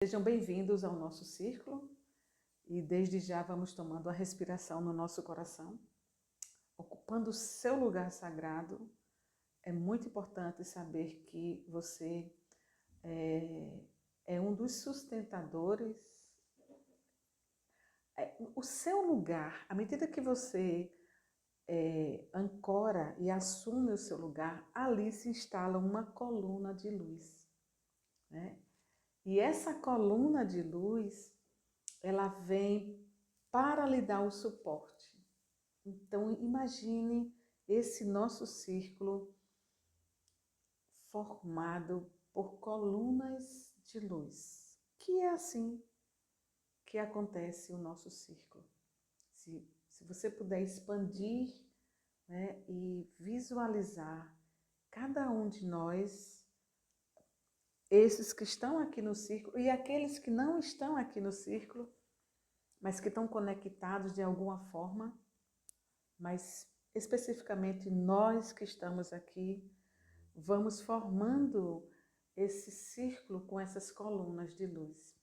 Sejam bem-vindos ao nosso círculo e desde já vamos tomando a respiração no nosso coração, ocupando o seu lugar sagrado. É muito importante saber que você é um dos sustentadores. O seu lugar, à medida que você ancora e assume o seu lugar, ali se instala uma coluna de luz, né? E essa coluna de luz, ela vem para lhe dar o suporte. Então, imagine esse nosso círculo formado por colunas de luz, que é assim que acontece o nosso círculo. Se você puder expandir, né, e visualizar cada um de nós, esses que estão aqui no círculo e aqueles que não estão aqui no círculo, mas que estão conectados de alguma forma, mas especificamente nós que estamos aqui, vamos formando esse círculo com essas colunas de luz.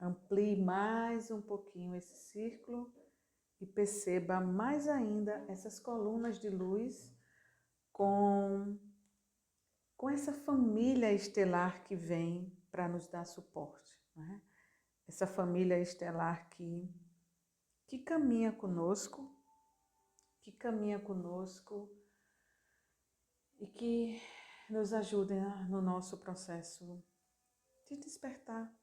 Amplie mais um pouquinho esse círculo e perceba mais ainda essas colunas de luz com essa família estelar que vem para nos dar suporte, né? Essa família estelar que caminha conosco, e que nos ajuda no nosso processo de despertar.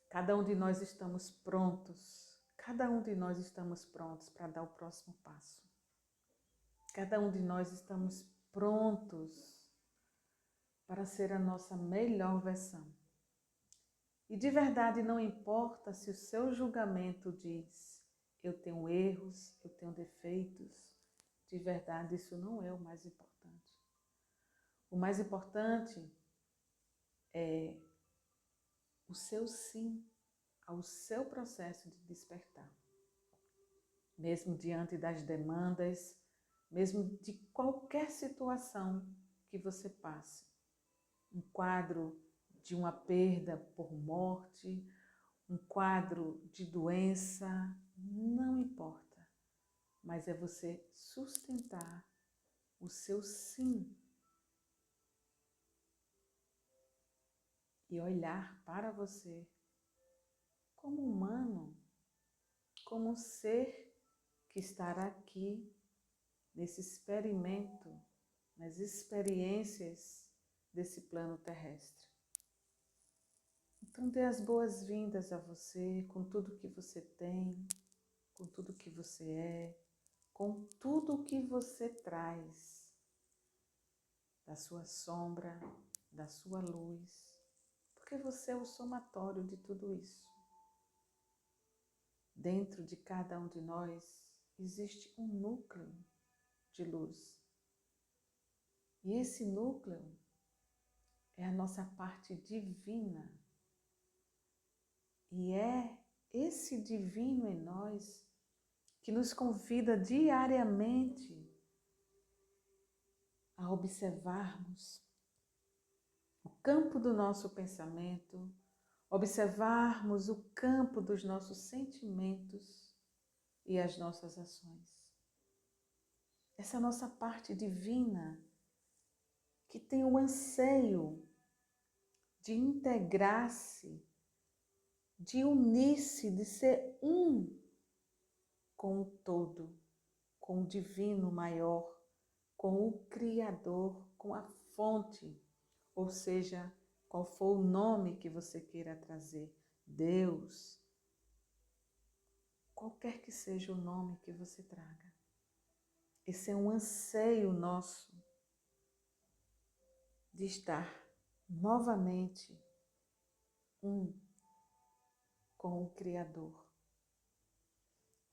Cada um de nós estamos prontos, para dar o próximo passo. Cada um de nós estamos prontos para ser a nossa melhor versão. E de verdade não importa se o seu julgamento diz: eu tenho erros, eu tenho defeitos. De verdade isso não é o mais importante. O mais importante é o seu sim ao seu processo de despertar. Mesmo diante das demandas, mesmo de qualquer situação que você passe. Um quadro de uma perda por morte, um quadro de doença, não importa. Mas é você sustentar o seu sim e olhar para você como humano, como um ser que estará aqui nesse experimento, nas experiências desse plano terrestre. Então dê as boas-vindas a você, com tudo que você tem, com tudo que você é, com tudo que você traz, da sua sombra, da sua luz, porque você é o somatório de tudo isso. Dentro de cada um de nós existe um núcleo de luz. E esse núcleo é a nossa parte divina. E é esse divino em nós que nos convida diariamente a observarmos o campo do nosso pensamento, observarmos o campo dos nossos sentimentos e as nossas ações. Essa nossa parte divina que tem o anseio de integrar-se, de unir-se, de ser um com o todo, com o divino maior, com o Criador, com a fonte, ou seja, qual for o nome que você queira trazer, Deus, qualquer que seja o nome que você traga. Esse é um anseio nosso de estar novamente um com o Criador.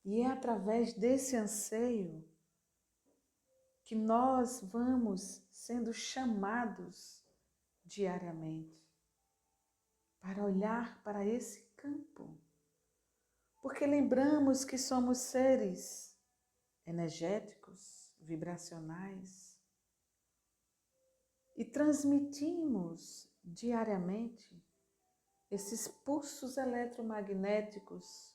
E é através desse anseio que nós vamos sendo chamados diariamente para olhar para esse campo. Porque lembramos que somos seres energéticos, vibracionais, e transmitimos diariamente esses pulsos eletromagnéticos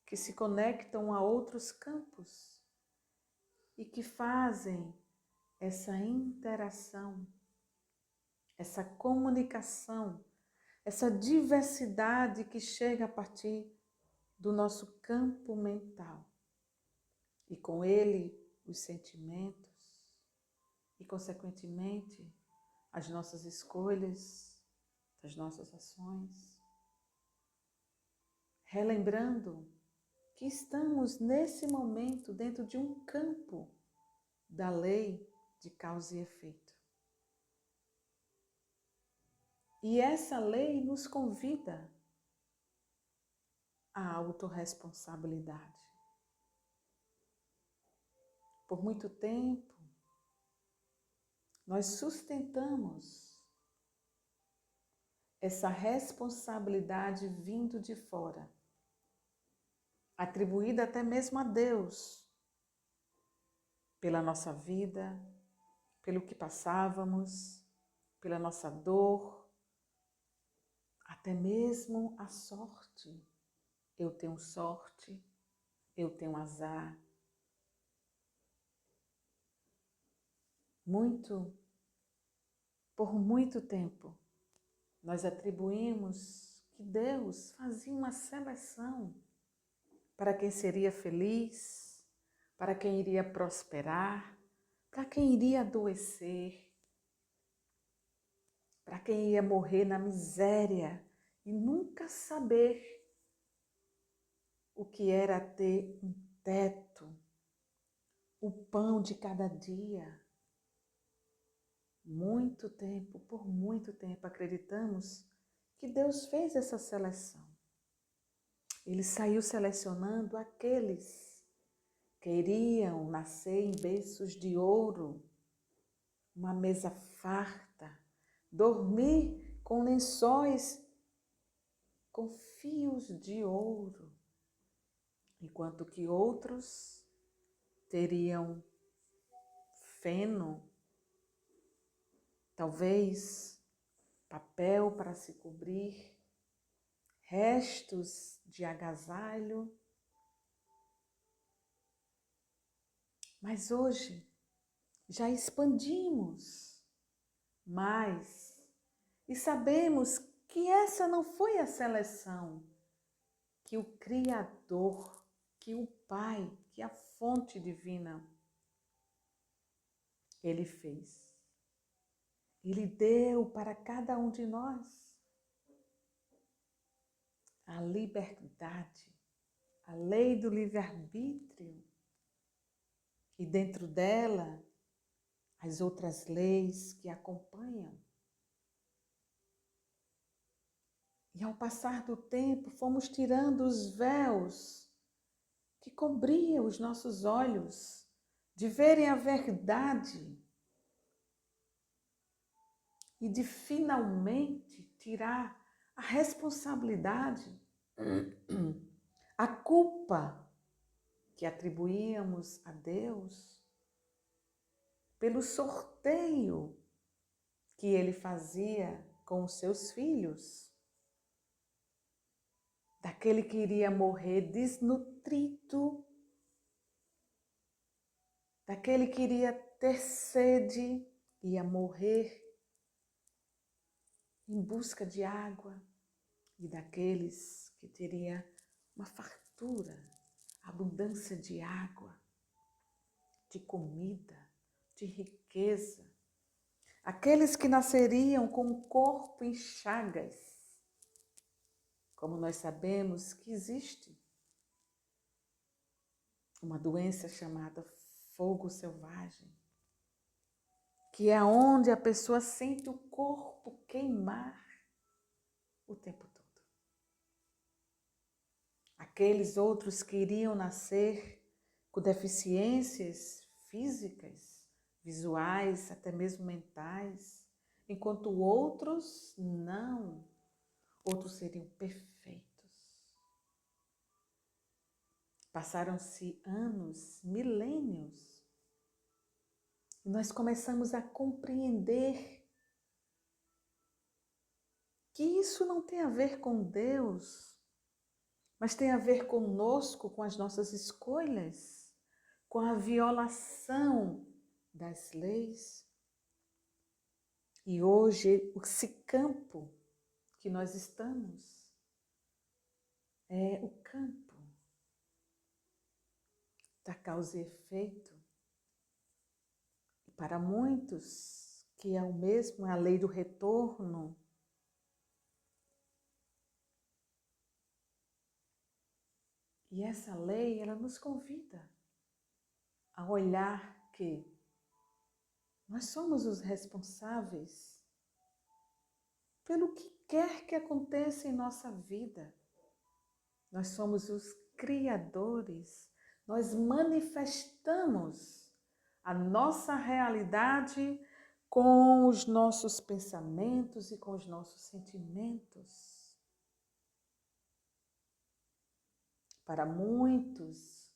que se conectam a outros campos e que fazem essa interação, essa comunicação, essa diversidade que chega a partir do nosso campo mental. E com ele, os sentimentos e, consequentemente, as nossas escolhas, as nossas ações. Relembrando que estamos nesse momento dentro de um campo da lei de causa e efeito. E essa lei nos convida à autorresponsabilidade. Por muito tempo, nós sustentamos essa responsabilidade vindo de fora, atribuída até mesmo a Deus, pela nossa vida, pelo que passávamos, pela nossa dor, até mesmo a sorte. Eu tenho sorte, eu tenho azar. Por muito tempo, nós atribuímos que Deus fazia uma seleção para quem seria feliz, para quem iria prosperar, para quem iria adoecer, para quem ia morrer na miséria e nunca saber o que era ter um teto, o pão de cada dia. Por muito tempo, acreditamos que Deus fez essa seleção. Ele saiu selecionando aqueles que iriam nascer em berços de ouro, uma mesa farta, dormir com lençóis com fios de ouro, enquanto que outros teriam feno, talvez papel para se cobrir, restos de agasalho. Mas hoje já expandimos mais e sabemos que essa não foi a seleção que o Criador, que o Pai, que a fonte divina, Ele fez. Ele deu para cada um de nós a liberdade, a lei do livre-arbítrio, e dentro dela as outras leis que acompanham. E ao passar do tempo, fomos tirando os véus que cobriam os nossos olhos de verem a verdade e de finalmente tirar a responsabilidade, a culpa que atribuíamos a Deus pelo sorteio que Ele fazia com os seus filhos, daquele que iria morrer desnutrido, daquele que iria ter sede, ia morrer em busca de água, e daqueles que teria uma fartura, abundância de água, de comida, de riqueza. Aqueles que nasceriam com o corpo em chagas, como nós sabemos que existe uma doença chamada fogo selvagem, que é onde a pessoa sente o corpo queimar o tempo todo. Aqueles outros que iriam nascer com deficiências físicas, visuais, até mesmo mentais, enquanto outros não. Outros seriam perfeitos. Passaram-se anos, milênios, e nós começamos a compreender que isso não tem a ver com Deus, mas tem a ver conosco, com as nossas escolhas, com a violação das leis. E hoje, esse campo que nós estamos é o campo da causa e efeito. E para muitos, que é o mesmo, é a lei do retorno. E essa lei, ela nos convida a olhar que nós somos os responsáveis pelo que quer que aconteça em nossa vida. Nós somos os criadores, nós manifestamos a nossa realidade com os nossos pensamentos e com os nossos sentimentos. Para muitos,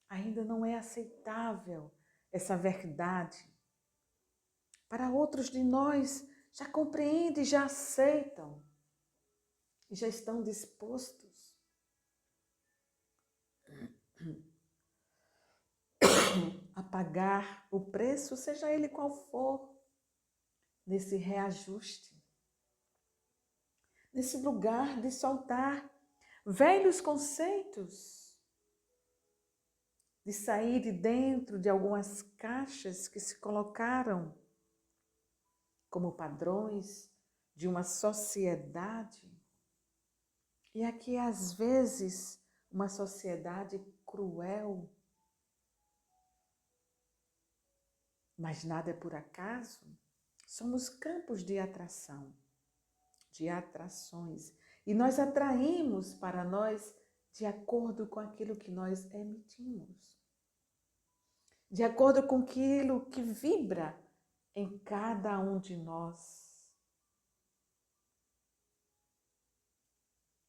ainda não é aceitável essa verdade. Para outros de nós, já compreendem, já aceitam e já estão dispostos a pagar o preço, seja ele qual for, nesse reajuste, nesse lugar de soltar velhos conceitos, de sair de dentro de algumas caixas que se colocaram como padrões de uma sociedade. E aqui, às vezes, uma sociedade cruel. Mas nada é por acaso. Somos campos de atração, de atrações. E nós atraímos para nós de acordo com aquilo que nós emitimos. De acordo com aquilo que vibra em cada um de nós.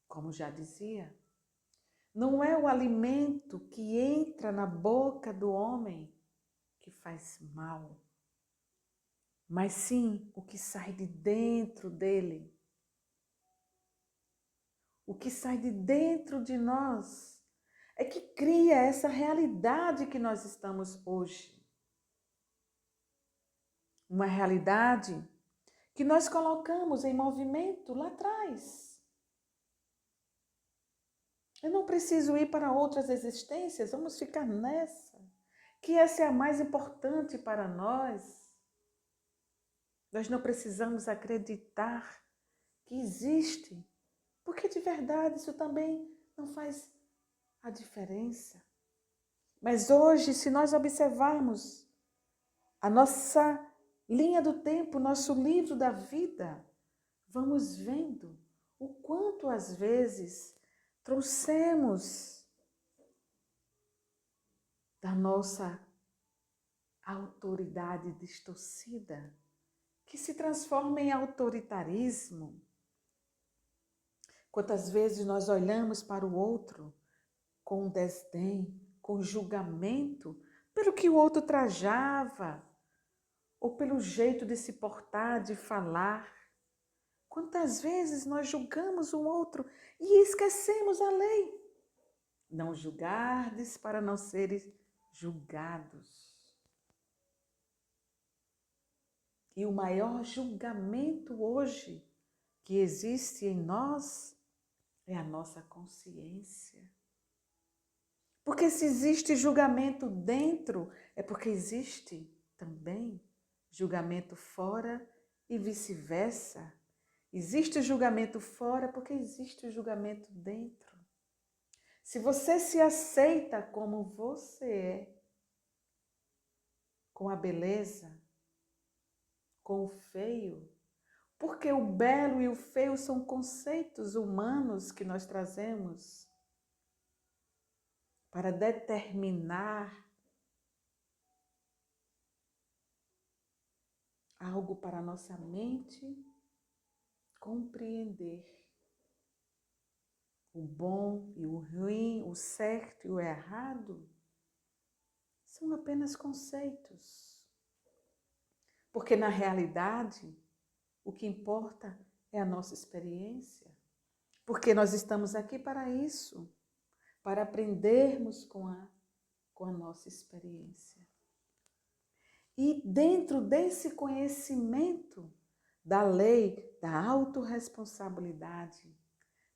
Como já dizia, não é o alimento que entra na boca do homem que faz mal, mas sim o que sai de dentro dele. O que sai de dentro de nós é que cria essa realidade que nós estamos hoje. Uma realidade que nós colocamos em movimento lá atrás. Eu não preciso ir para outras existências, vamos ficar nessa, que essa é a mais importante para nós. Nós não precisamos acreditar que existe, porque de verdade isso também não faz a diferença. Mas hoje, se nós observarmos a nossa linha do tempo, nosso livro da vida, vamos vendo o quanto às vezes trouxemos da nossa autoridade distorcida, que se transforma em autoritarismo. Quantas vezes nós olhamos para o outro com desdém, com julgamento, pelo que o outro trajava, ou pelo jeito de se portar, de falar. Quantas vezes nós julgamos o outro e esquecemos a lei. Não julgardes para não seres julgados. E o maior julgamento hoje que existe em nós é a nossa consciência. Porque se existe julgamento dentro, é porque existe também julgamento fora e vice-versa. Existe o julgamento fora porque existe o julgamento dentro. Se você se aceita como você é, com a beleza, com o feio, porque o belo e o feio são conceitos humanos que nós trazemos para determinar algo para a nossa mente compreender. O bom e o ruim, o certo e o errado, são apenas conceitos. Porque na realidade, o que importa é a nossa experiência, porque nós estamos aqui para isso, para aprendermos com a nossa experiência. E dentro desse conhecimento da lei da autorresponsabilidade,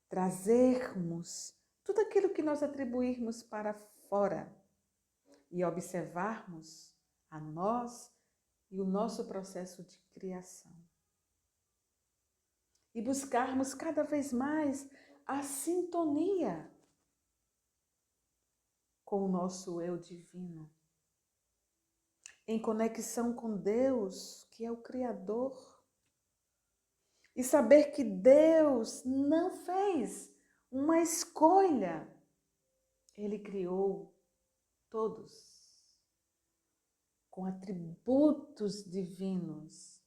trazermos tudo aquilo que nós atribuirmos para fora e observarmos a nós e o nosso processo de criação. E buscarmos cada vez mais a sintonia com o nosso eu divino, em conexão com Deus, que é o Criador. E saber que Deus não fez uma escolha. Ele criou todos com atributos divinos.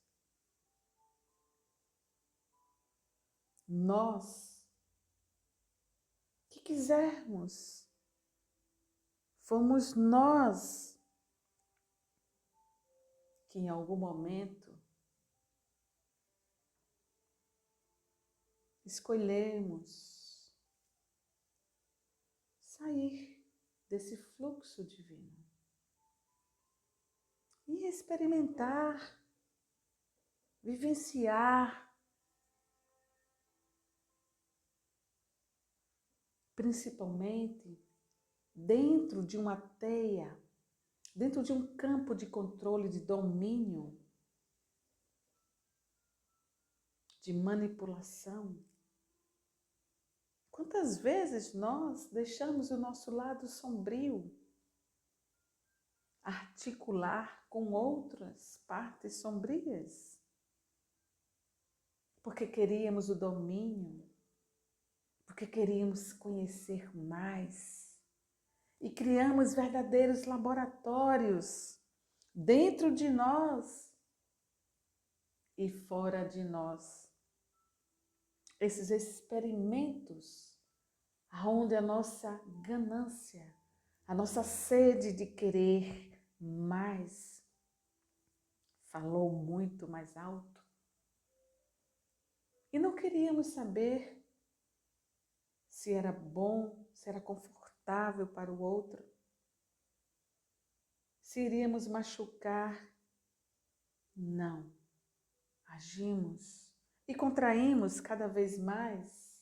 Nós, que quisermos, fomos nós que em algum momento escolhemos sair desse fluxo divino e experimentar, vivenciar, principalmente dentro de uma teia, dentro de um campo de controle, de domínio, de manipulação. Quantas vezes nós deixamos o nosso lado sombrio articular com outras partes sombrias? Porque queríamos o domínio, porque queríamos conhecer mais. E criamos verdadeiros laboratórios dentro de nós e fora de nós. Esses experimentos onde a nossa ganância, a nossa sede de querer mais, falou muito mais alto. E não queríamos saber se era bom, se era confortável para o outro, se iríamos machucar. Não. Agimos e contraímos cada vez mais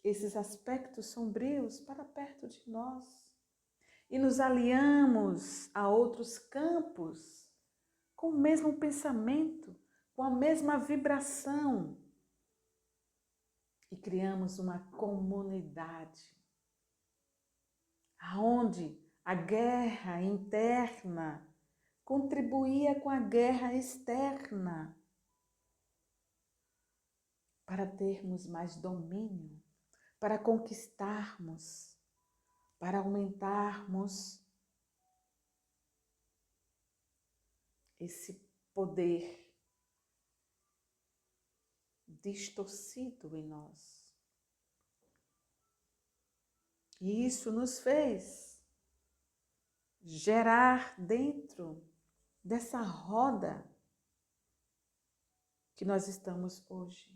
esses aspectos sombrios para perto de nós e nos aliamos a outros campos com o mesmo pensamento, com a mesma vibração e criamos uma comunidade onde a guerra interna contribuía com a guerra externa para termos mais domínio, para conquistarmos, para aumentarmos esse poder distorcido em nós. E isso nos fez gerar dentro dessa roda que nós estamos hoje,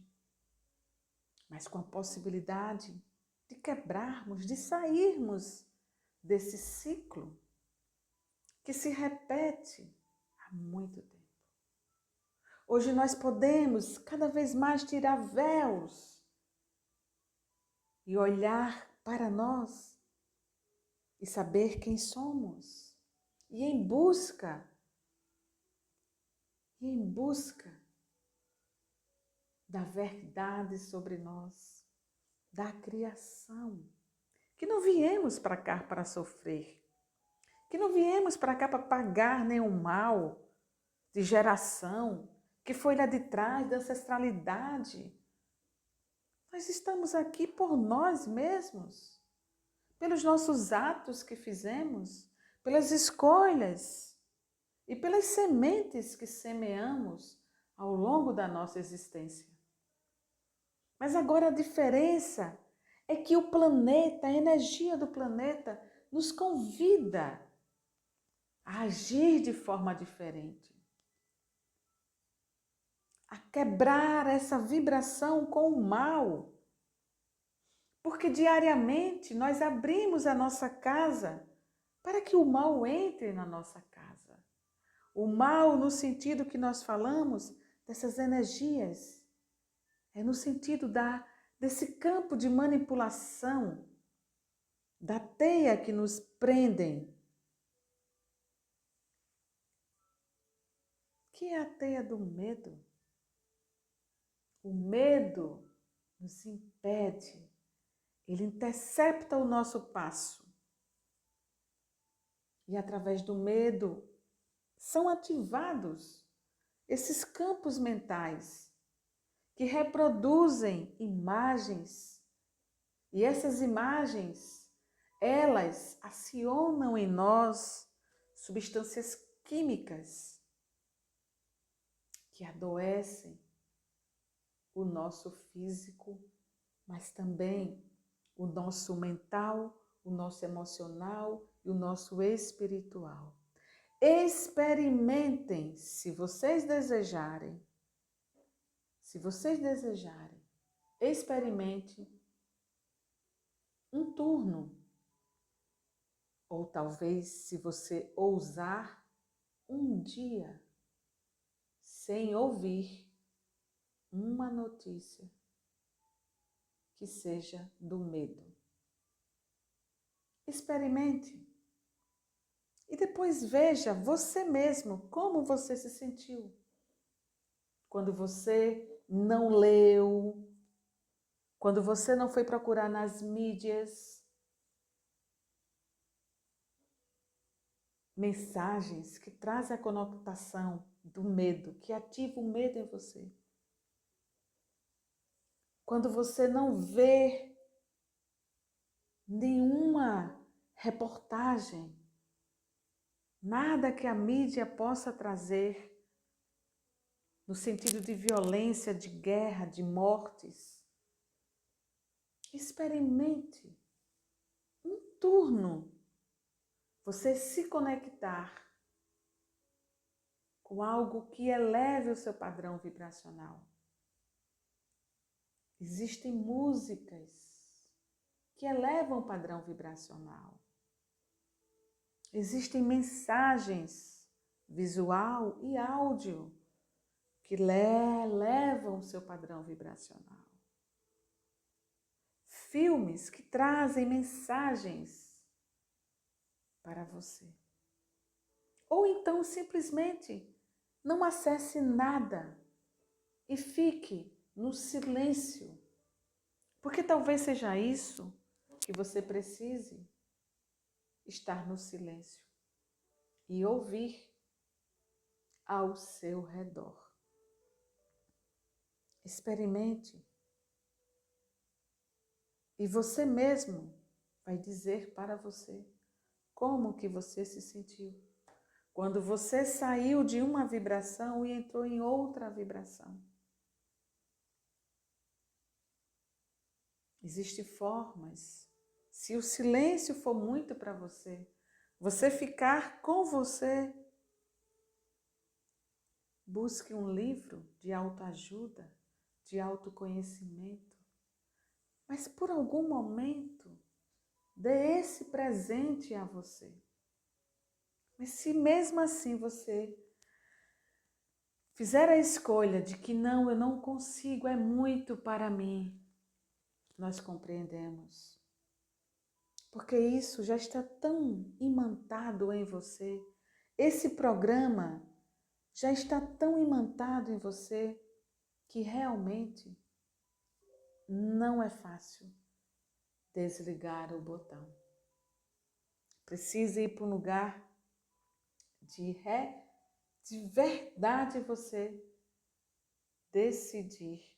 mas com a possibilidade de quebrarmos, de sairmos desse ciclo que se repete há muito tempo. Hoje nós podemos cada vez mais tirar véus e olhar para nós e saber quem somos e em busca da verdade sobre nós, da criação, que não viemos para cá para sofrer, que não viemos para cá para pagar nenhum mal de geração, que foi lá de trás da ancestralidade. Nós estamos aqui por nós mesmos, pelos nossos atos que fizemos, pelas escolhas e pelas sementes que semeamos ao longo da nossa existência. Mas agora a diferença é que o planeta, a energia do planeta, nos convida a agir de forma diferente. a quebrar essa vibração com o mal. Porque diariamente nós abrimos a nossa casa para que o mal entre na nossa casa. O mal no sentido que nós falamos dessas energias, é no sentido desse campo de manipulação, da teia que nos prendem. Que é a teia do medo? O medo nos impede, ele intercepta o nosso passo. E através do medo são ativados esses campos mentais que reproduzem imagens. E essas imagens, elas acionam em nós substâncias químicas que adoecem o nosso físico, mas também o nosso mental, o nosso emocional e o nosso espiritual. Experimentem, se vocês desejarem, experimente um turno, ou talvez, se você ousar, um dia, sem ouvir uma notícia que seja do medo. Experimente. E depois veja você mesmo como você se sentiu. Quando você não leu, quando você não foi procurar nas mídias mensagens que trazem a conotação do medo, que ativa o medo em você. Quando você não vê nenhuma reportagem, nada que a mídia possa trazer no sentido de violência, de guerra, de mortes, experimente um turno você se conectar com algo que eleve o seu padrão vibracional. Existem músicas que elevam o padrão vibracional. Existem mensagens visual e áudio que elevam o seu padrão vibracional. Filmes que trazem mensagens para você. Ou então simplesmente não acesse nada e fique no silêncio, porque talvez seja isso que você precise, estar no silêncio e ouvir ao seu redor. Experimente e você mesmo vai dizer para você como que você se sentiu quando você saiu de uma vibração e entrou em outra vibração. Existem formas, se o silêncio for muito para você, você ficar com você. Busque um livro de autoajuda, de autoconhecimento, mas por algum momento dê esse presente a você. Mas se mesmo assim você fizer a escolha de que não, eu não consigo, é muito para mim, nós compreendemos. Porque isso já está tão imantado em você. Esse programa já está tão imantado em você que realmente não é fácil desligar o botão. Precisa ir para um lugar de verdade você decidir.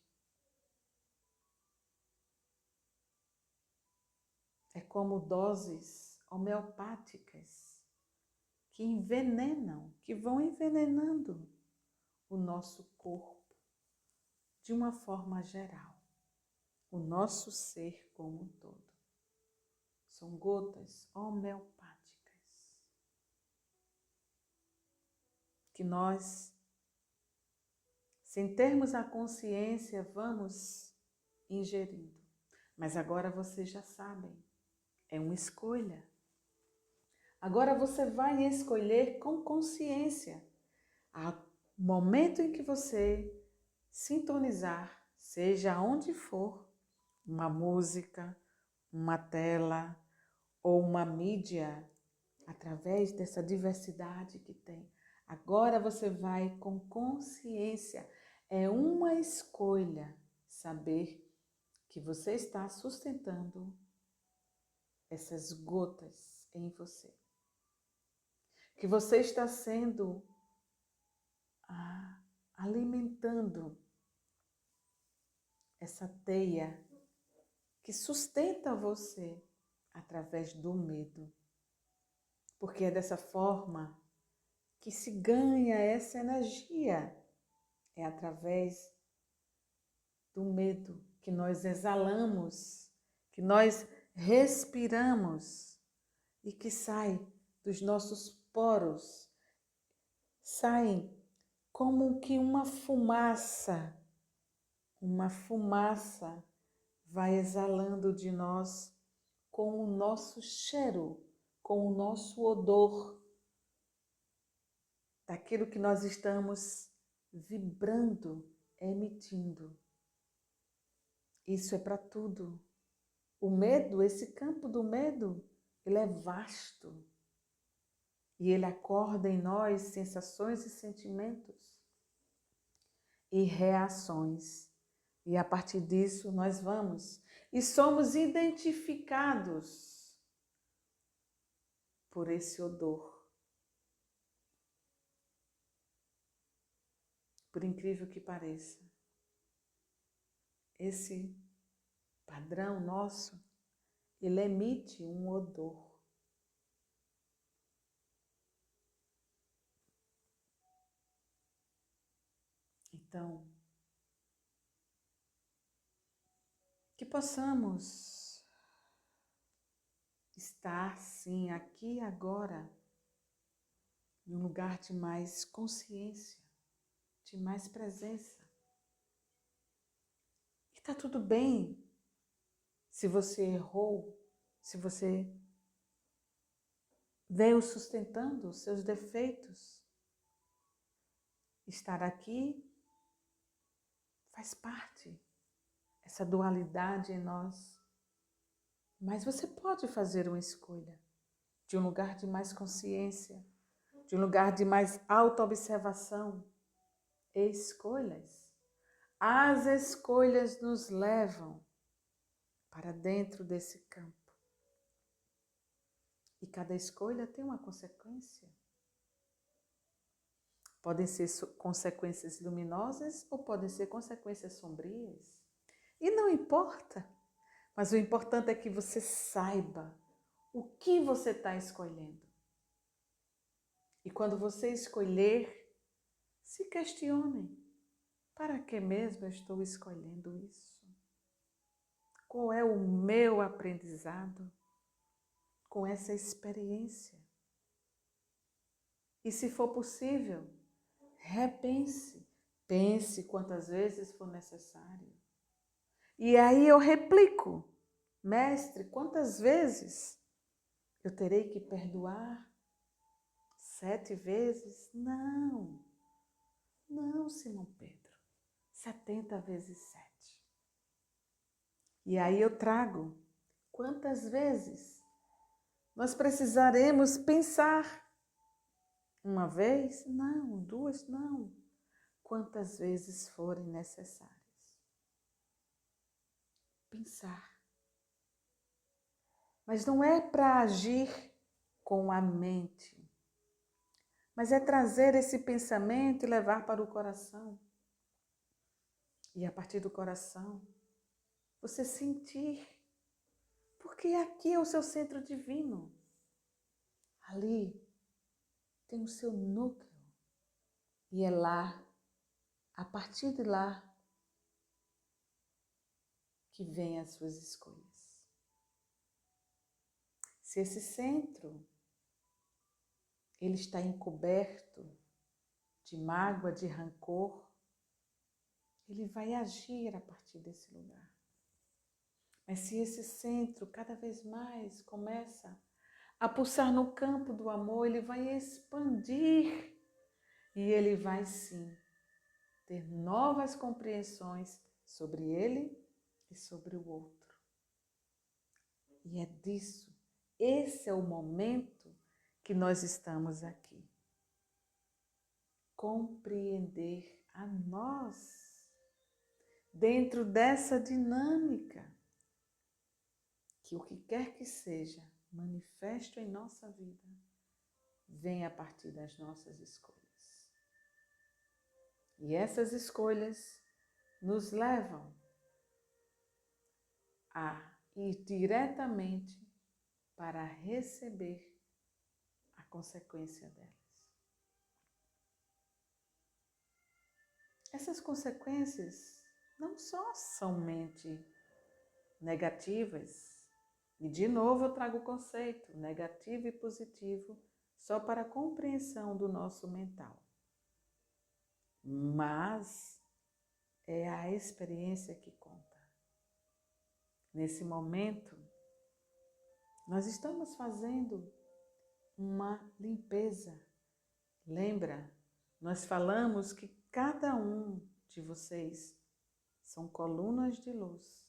É como doses homeopáticas que envenenam, que vão envenenando o nosso corpo de uma forma geral, o nosso ser como um todo. São gotas homeopáticas que nós Sem termos a consciência, vamos ingerindo. Mas agora vocês já sabem, é uma escolha. Agora você vai escolher com consciência. Ao momento em que você sintonizar, seja onde for, uma música, uma tela ou uma mídia, através dessa diversidade que tem. Agora você vai com consciência. É uma escolha saber que você está sustentando essas gotas em você. Que você está sendo alimentando essa teia que sustenta você através do medo. Porque é dessa forma que se ganha essa energia. É através do medo que nós exalamos, que nós respiramos e que sai dos nossos poros, saem como que uma fumaça vai exalando de nós com o nosso cheiro, com o nosso odor, daquilo que nós estamos vibrando, emitindo. Isso é para tudo. O medo, esse campo do medo, ele é vasto. E ele acorda em nós sensações e sentimentos e reações. E a partir disso nós vamos e somos identificados por esse odor. Por incrível que pareça, esse padrão nosso, ele emite um odor. Então, que possamos estar, sim, aqui e agora, em um lugar de mais consciência, de mais presença. E está tudo bem se você errou, se você veio sustentando os seus defeitos. Estar aqui faz parte, essa dualidade em nós. Mas você pode fazer uma escolha de um lugar de mais consciência, de um lugar de mais autoobservação. Escolhas. As escolhas nos levam para dentro desse campo. E cada escolha tem uma consequência. Podem ser consequências luminosas ou podem ser consequências sombrias. E não importa, mas o importante é que você saiba o que você está escolhendo. E quando você escolher, se questione. Para que mesmo eu estou escolhendo isso? Qual é o meu aprendizado com essa experiência? E se for possível, repense. Pense quantas vezes for necessário. E aí eu replico. Mestre, quantas vezes eu terei que perdoar? 7 vezes? Não, Simão Pedro. 70 vezes 7. E aí eu trago. Quantas vezes nós precisaremos pensar? 1 vez? Não. 2? Não. Quantas vezes forem necessárias. Pensar. Mas não é para agir com a mente, mas é trazer esse pensamento e levar para o coração. E a partir do coração, você sentir, porque aqui é o seu centro divino. Ali tem o seu núcleo. E é lá, a partir de lá, que vêm as suas escolhas. Se esse centro, ele está encoberto de mágoa, de rancor, ele vai agir a partir desse lugar. Mas se esse centro cada vez mais começa a pulsar no campo do amor, ele vai expandir e ele vai sim ter novas compreensões sobre ele e sobre o outro. E é disso, esse é o momento que nós estamos aqui. Compreender a nós dentro dessa dinâmica que o que quer que seja manifesto em nossa vida vem a partir das nossas escolhas. E essas escolhas nos levam a ir diretamente para receber a consequência delas. Essas consequências não só somente negativas, e de novo eu trago o conceito negativo e positivo só para a compreensão do nosso mental. Mas é a experiência que conta. Nesse momento, nós estamos fazendo uma limpeza. Lembra? Nós falamos que cada um de vocês são colunas de luz.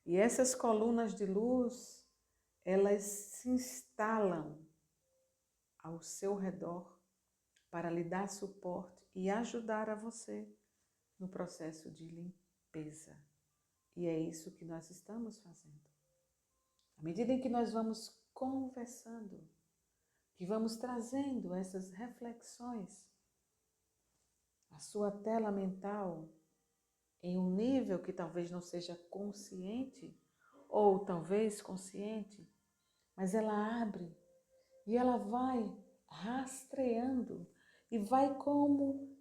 E essas colunas de luz, elas se instalam ao seu redor para lhe dar suporte e ajudar a você no processo de limpeza. E é isso que nós estamos fazendo. À medida em que nós vamos conversando, que vamos trazendo essas reflexões, a sua tela mental em um nível que talvez não seja consciente, ou talvez consciente, mas ela abre e ela vai rastreando e vai como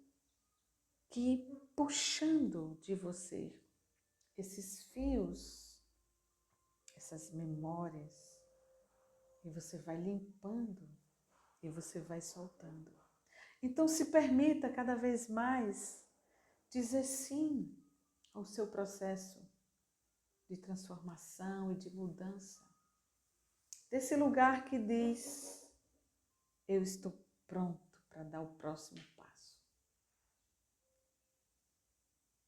que puxando de você esses fios, essas memórias, e você vai limpando e você vai soltando. Então se permita cada vez mais dizer sim ao seu processo de transformação e de mudança. Desse lugar que diz, eu estou pronto para dar o próximo passo.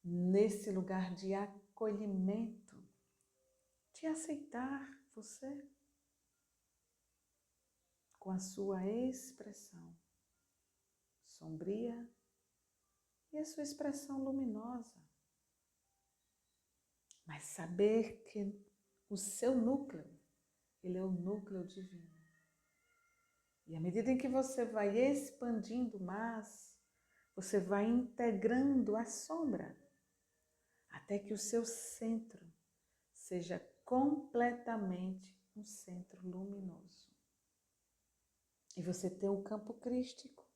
Nesse lugar de acolhimento, de aceitar você com a sua expressão sombria e a sua expressão luminosa. Mas saber que o seu núcleo, ele é o núcleo divino. E à medida em que você vai expandindo mais, você vai integrando a sombra, até que o seu centro seja completamente um centro luminoso. E você tem um campo crístico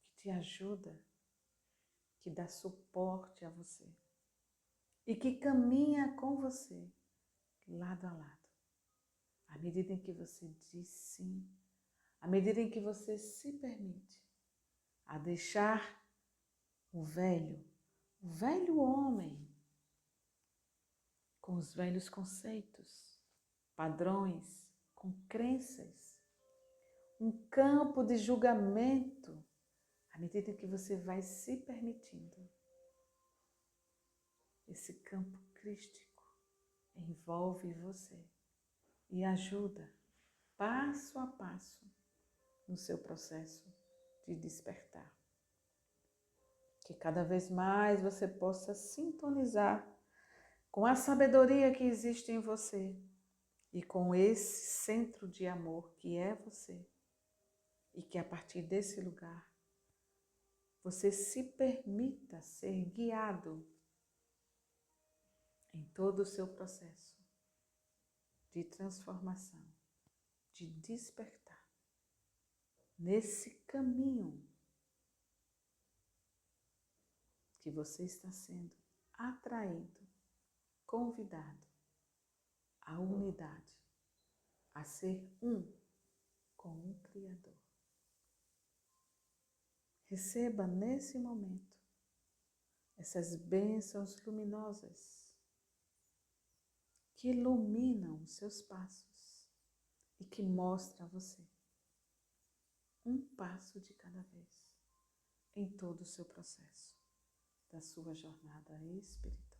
que te ajuda, que dá suporte a você e que caminha com você lado a lado. À medida em que você diz sim, à medida em que você se permite a deixar o velho homem, com os velhos conceitos, padrões, com crenças, um campo de julgamento, à medida que você vai se permitindo. Esse campo crístico envolve você e ajuda passo a passo no seu processo de despertar. Que cada vez mais você possa sintonizar com a sabedoria que existe em você e com esse centro de amor que é você. E que a partir desse lugar você se permita ser guiado em todo o seu processo de transformação, de despertar, nesse caminho que você está sendo atraído, convidado à unidade, a ser um com o Criador. Receba nesse momento essas bênçãos luminosas que iluminam os seus passos e que mostram a você um passo de cada vez em todo o seu processo da sua jornada espiritual.